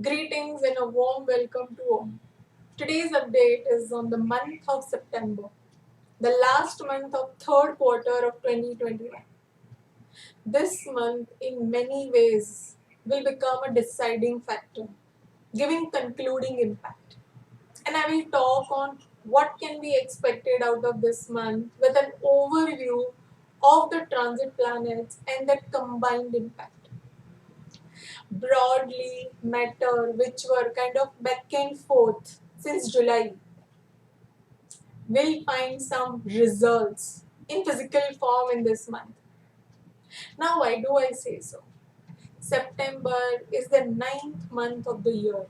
Greetings and a warm welcome to all. Today's update is on the month of September, the last month of third quarter of 2021. This month, in many ways, will become a deciding factor, giving concluding impact. And I will talk on what can be expected out of this month with an overview of the transit planets and their combined impact. Broadly, matter which were kind of back and forth since July will find some results in physical form in this month. Now, why do I say so? September is the ninth month of the year.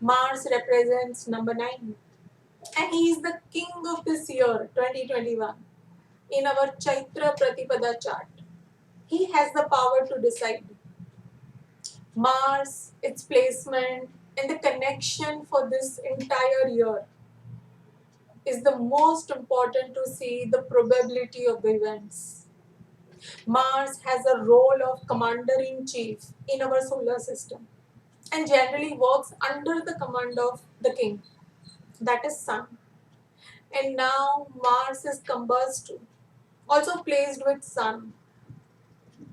Mars represents number 9, and he is the king of this year, 2021. In our Chaitra Pratipada chart, he has the power to decide. Mars, its placement, and the connection for this entire year is the most important to see the probability of the events. Mars has a role of commander in chief in our solar system and generally works under the command of the king, that is Sun. And now Mars is combust, also placed with Sun.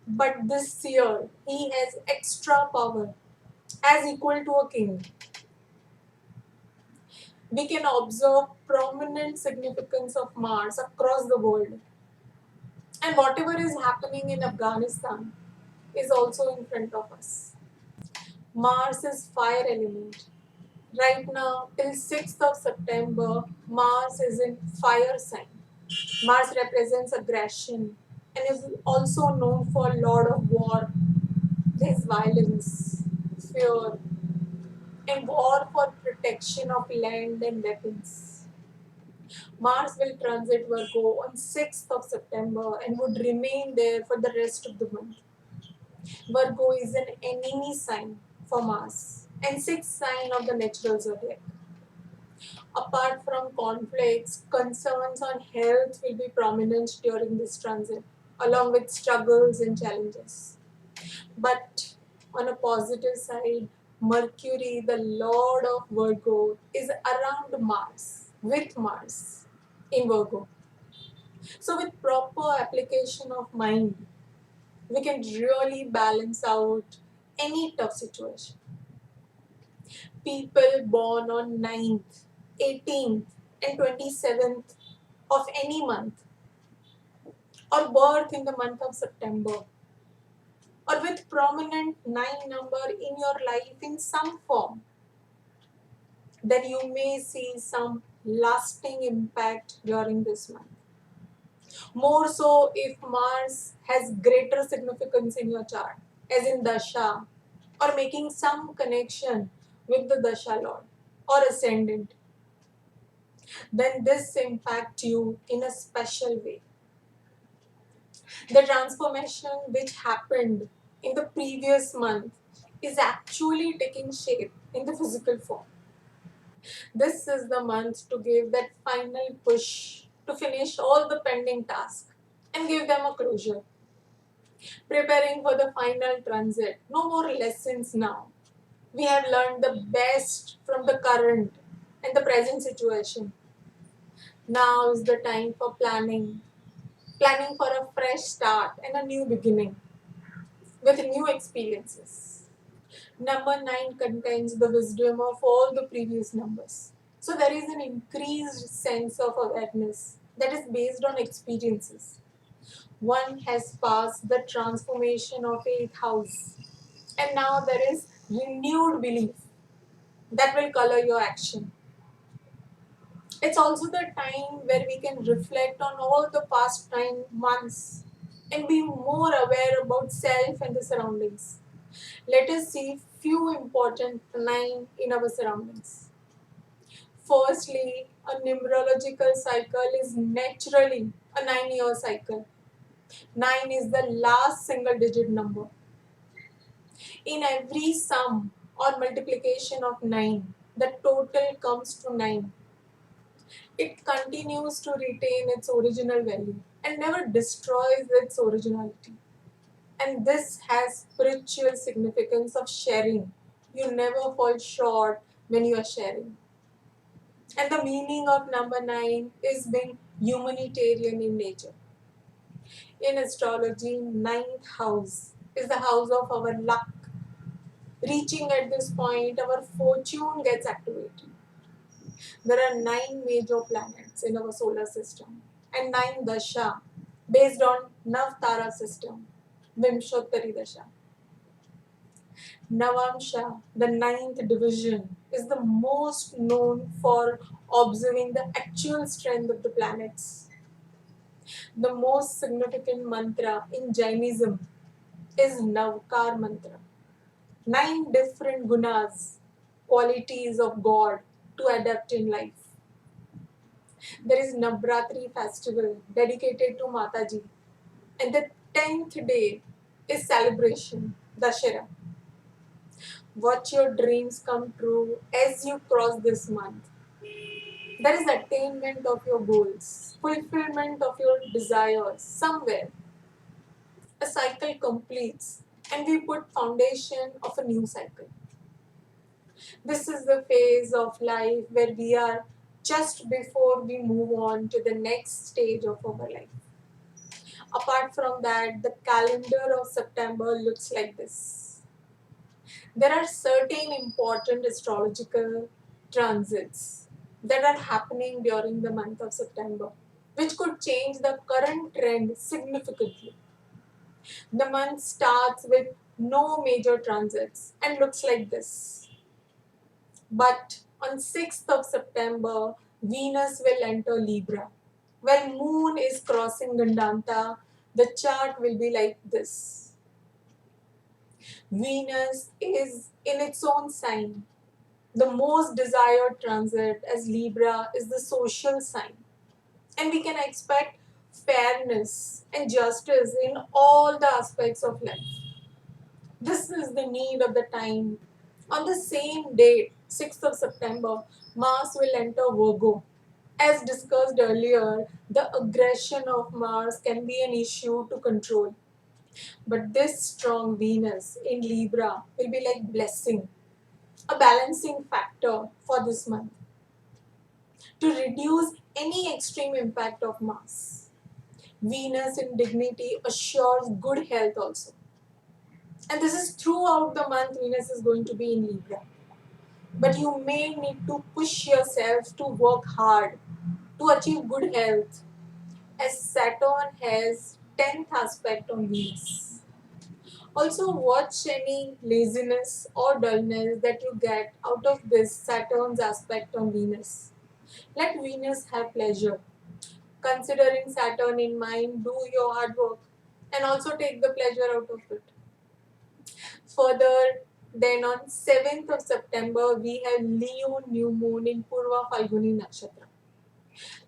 But this year he has extra power as equal to a king. We can observe prominent significance of Mars across the world. And whatever is happening in Afghanistan is also in front of us. Mars is fire element. Right now, till 6th of September, Mars is in fire sign. Mars represents aggression and is also known for Lord of War. There's violence, fear, and war for protection of land and weapons. Mars will transit Virgo on 6th of September and would remain there for the rest of the month. Virgo is an enemy sign for Mars and sixth sign of the natural zodiac. Apart from conflicts, concerns on health will be prominent during this transit, along with struggles and challenges. But on a positive side, Mercury, the lord of Virgo, is around Mars, with Mars in Virgo. So, with proper application of mind, we can really balance out any tough situation. People born on 9th, 18th, and 27th of any month, or birth in the month of September, or with prominent 9 number in your life in some form, then you may see some lasting impact during this month. More so if Mars has greater significance in your chart, as in Dasha, or making some connection with the Dasha Lord or ascendant, then this impacts you in a special way. The transformation which happened in the previous month is actually taking shape in the physical form. This is the month to give that final push to finish all the pending tasks and give them a closure. Preparing for the final transit. No more lessons now. We have learned the best from the current and the present situation. Now is the time for planning for a fresh start and a new beginning with new experiences. Number 9 contains the wisdom of all the previous numbers. So there is an increased sense of awareness that is based on experiences. One has passed the transformation of 8th house, and now there is renewed belief that will color your action. It's also the time where we can reflect on all the past 9 months and be more aware about self and the surroundings. Let us see few important 9 in our surroundings. Firstly, a numerological cycle is naturally a 9-year cycle. 9 is the last single digit number. In every sum or multiplication of 9, the total comes to 9. It continues to retain its original value and never destroys its originality. And this has spiritual significance of sharing. You never fall short when you are sharing. And the meaning of number 9 is being humanitarian in nature. In astrology, ninth house is the house of our luck. Reaching at this point, our fortune gets activated. There are 9 major planets in our solar system and 9 dasha based on Navtara system, Vimshottari dasha. Navamsa, the ninth division, is the most known for observing the actual strength of the planets. The most significant mantra in Jainism is Navkar mantra. 9 different gunas, qualities of God to adapt in life. There is Navratri festival dedicated to Mataji, and the 10th day is celebration, Dashera. Watch your dreams come true as you cross this month. There is attainment of your goals, fulfillment of your desires somewhere. A cycle completes and we put foundation of a new cycle. This is the phase of life where we are just before we move on to the next stage of our life. Apart from that, the calendar of September looks like this. There are certain important astrological transits that are happening during the month of September, which could change the current trend significantly. The month starts with no major transits and looks like this. But on 6th of September, Venus will enter Libra. When Moon is crossing Gandanta, the chart will be like this. Venus is in its own sign. The most desired transit as Libra is the social sign. And we can expect fairness and justice in all the aspects of life. This is the need of the time. On the same date, 6th of September, Mars will enter Virgo. As discussed earlier, the aggression of Mars can be an issue to control. But this strong Venus in Libra will be like blessing, a balancing factor for this month to reduce any extreme impact of Mars. Venus in dignity assures good health also. And this is throughout the month, Venus is going to be in Libra. But you may need to push yourself to work hard to achieve good health, as Saturn has 10th aspect on Venus. Also, watch any laziness or dullness that you get out of this Saturn's aspect on Venus. Let Venus have pleasure. Considering Saturn in mind, do your hard work and also take the pleasure out of it. Further, then on 7th of September, we have Leo new moon in Purva Phalguni nakshatra.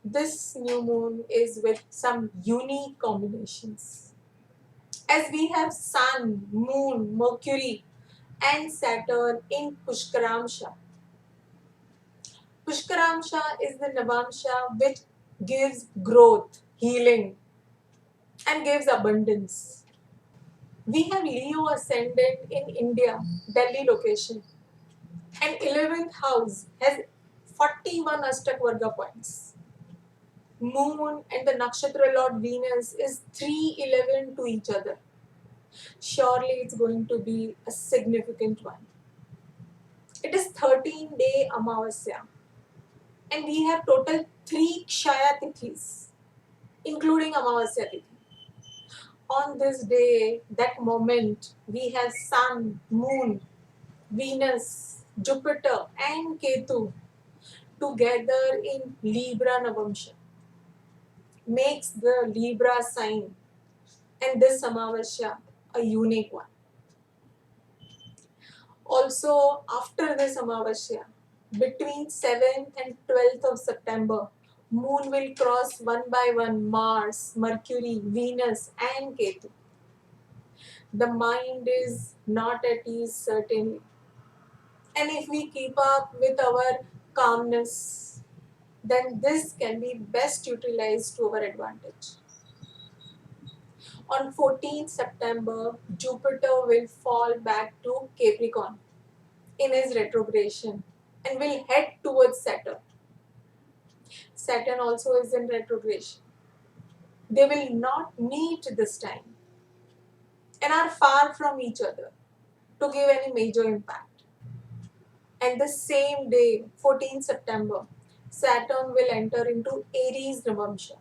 This new moon is with some unique combinations. As we have Sun, Moon, Mercury, and Saturn in Pushkaramsha. Pushkaramsha is the navamsa which gives growth, healing, and gives abundance. We have Leo ascendant in India, Delhi location, and 11th house has 41 Ashtak Varga points. Moon and the nakshatra lord Venus is 311 to each other. Surely it's going to be a significant one. It is 13-day Amavasya, and we have total 3 Kshaya Tithis, including Amavasya Tithi. On this day, that moment, we have Sun, Moon, Venus, Jupiter, and Ketu together in Libra Navamsha. Makes the Libra sign and this Amavasya a unique one. Also, after this Amavasya, between 7th and 12th of September, Moon will cross one by one Mars, Mercury, Venus, and Ketu. The mind is not at ease, certainly. And if we keep up with our calmness, then this can be best utilized to our advantage. On 14th September, Jupiter will fall back to Capricorn. in his retrogression and will head towards Saturn. Saturn also is in retrogression. They will not meet this time and are far from each other to give any major impact. And the same day, 14th September, Saturn will enter into Aries navamsa.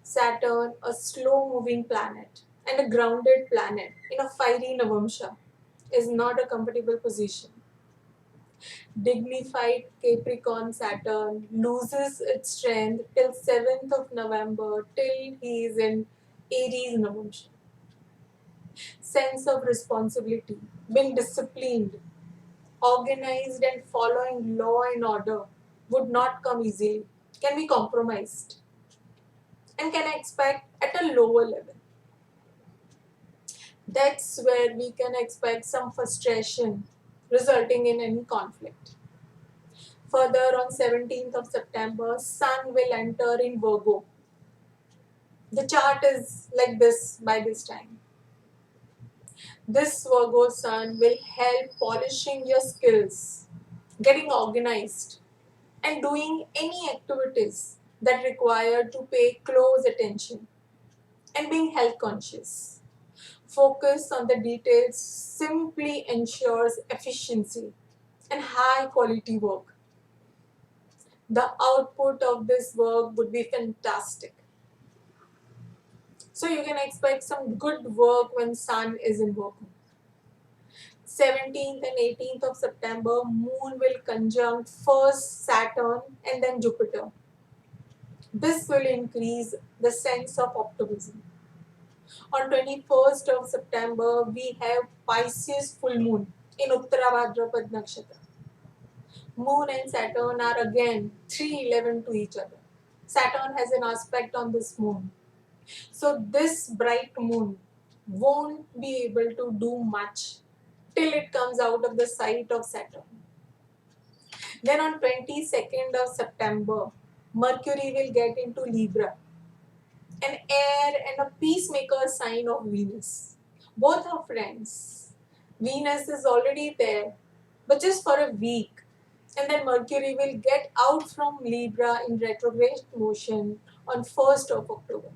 Saturn, a slow moving planet and a grounded planet in a fiery navamsa, is not a comfortable position. Dignified Capricorn Saturn loses its strength till 7th of November, till he is in Aries navamsa. Sense of responsibility, being disciplined, organized and following law and order would not come easily, can be compromised, and can expect at a lower level. That's where we can expect some frustration resulting in any conflict. Further, on 17th of September, Sun will enter in Virgo. The chart is like this by this time. This Virgo Sun will help polishing your skills, getting organized, and doing any activities that require to pay close attention and being health conscious. Focus on the details simply ensures efficiency and high quality work. The output of this work would be fantastic. So you can expect some good work when Sun is in Virgo. 17th and 18th of September, Moon will conjunct first Saturn and then Jupiter. This will increase the sense of optimism. On 21st of September, we have Pisces full moon in Uttara Bhadrapad nakshatra. Moon and Saturn are again 311 to each other. Saturn has an aspect on this moon. So this bright moon won't be able to do much till it comes out of the sight of Saturn. Then on 22nd of September, Mercury will get into Libra, an air and a peacemaker sign of Venus. Both are friends. Venus is already there, but just for a week. And then Mercury will get out from Libra in retrograde motion on 1st of October.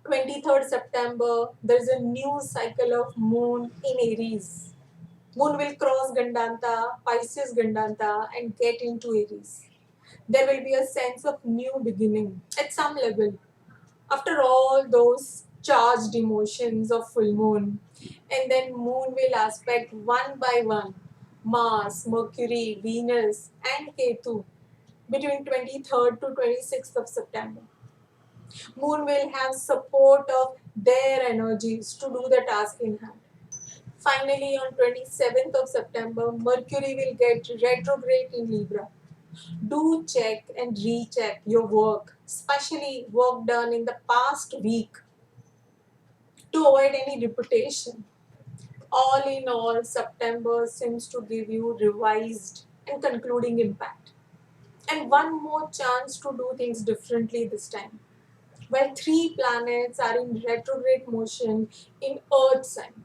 23rd September, there is a new cycle of Moon in Aries. Moon will cross Gandanta, Pisces Gandanta, and get into Aries. There will be a sense of new beginning at some level after all those charged emotions of full moon. And then Moon will aspect one by one Mars, Mercury, Venus, and Ketu between 23rd to 26th of September. Moon will have support of their energies to do the task in hand. Finally, on 27th of September, Mercury will get retrograde in Libra. Do check and recheck your work, especially work done in the past week, to avoid any repetition. All in all, September seems to give you revised and concluding impact. And one more chance to do things differently this time. While three planets are in retrograde motion in Earth sign.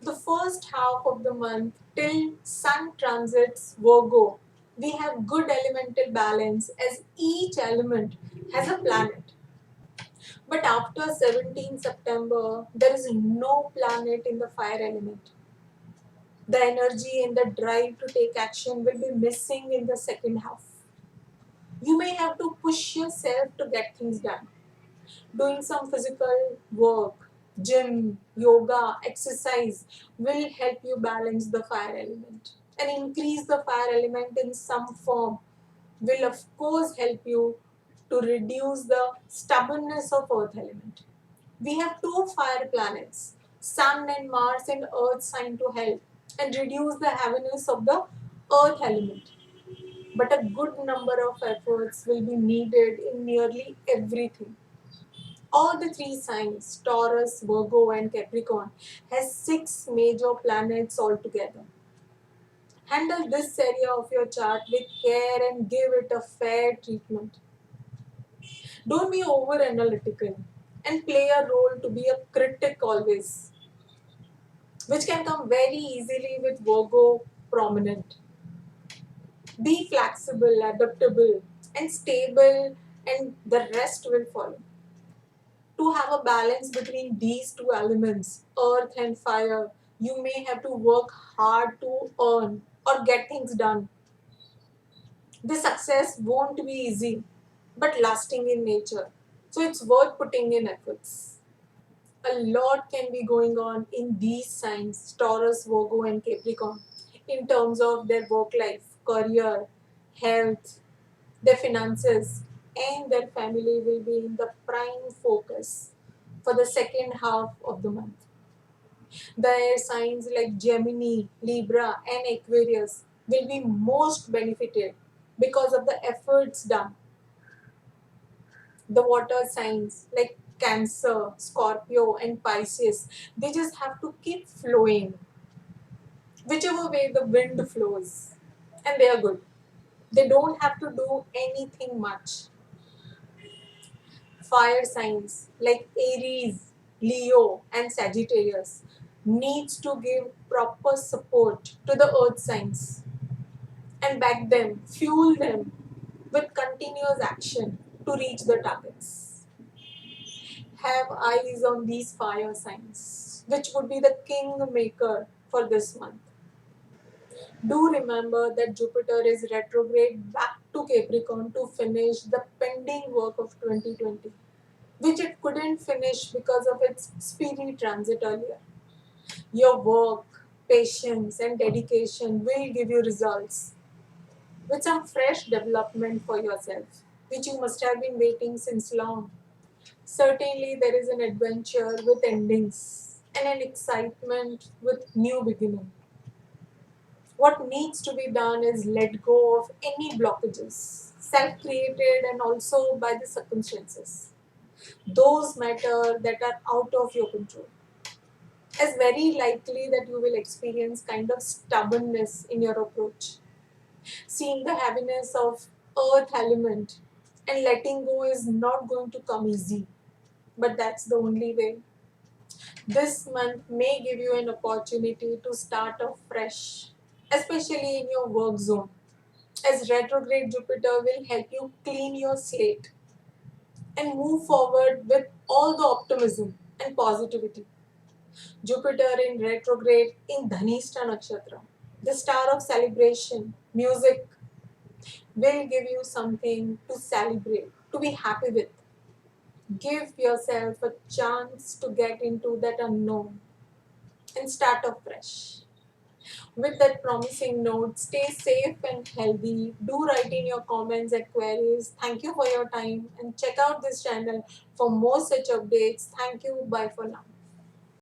The first half of the month till Sun transits Virgo, we have good elemental balance as each element has a planet. But after 17 September, there is no planet in the fire element. The energy and the drive to take action will be missing in the second half. You may have to push yourself to get things done. Doing some physical work, gym, yoga, exercise will help you balance the fire element. And increase the fire element in some form will of course help you to reduce the stubbornness of earth element. We have two fire planets, Sun and Mars and Earth sign to help and reduce the heaviness of the earth element. But a good number of efforts will be needed in nearly everything. All the three signs, Taurus, Virgo, and Capricorn, has 6 major planets altogether. Handle this area of your chart with care and give it a fair treatment. Don't be over analytical and play a role to be a critic always. which can come very easily with Virgo prominent. Be flexible, adaptable, and stable, and the rest will follow. To have a balance between these two elements, earth and fire, you may have to work hard to earn or get things done. This success won't be easy, but lasting in nature. So it's worth putting in efforts. A lot can be going on in these signs, Taurus, Virgo, and Capricorn, in terms of their work life, career, health, their finances, and their family will be in the prime focus for the second half of the month. The signs like Gemini, Libra, and Aquarius will be most benefited because of the efforts done. The water signs like Cancer, Scorpio, and Pisces, they just have to keep flowing, whichever way the wind flows, and they are good. They don't have to do anything much. Fire signs like Aries, Leo, and Sagittarius needs to give proper support to the earth signs and back them, fuel them with continuous action to reach the targets. Have eyes on these fire signs, which would be the king maker for this month. Do remember that Jupiter is retrograde back to Capricorn to finish the pending work of 2020, which it couldn't finish because of its speedy transit earlier. Your work, patience, and dedication will give you results with some fresh development for yourself, which you must have been waiting since long. Certainly, there is an adventure with endings and an excitement with new beginning. What needs to be done is let go of any blockages, self created and also by the circumstances. Those matter that are out of your control. It's very likely that you will experience kind of stubbornness in your approach. Seeing the heaviness of earth element and letting go is not going to come easy, but that's the only way. This month may give you an opportunity to start off fresh, especially in your work zone, as retrograde Jupiter will help you clean your slate and move forward with all the optimism and positivity. Jupiter in retrograde in Dhanishta nakshatra, the star of celebration, music, will give you something to celebrate, to be happy with. Give yourself a chance to get into that unknown and start afresh. With that promising note, stay safe and healthy. Do write in your comments and queries. Thank you for your time and check out this channel for more such updates. Thank you. Bye for now.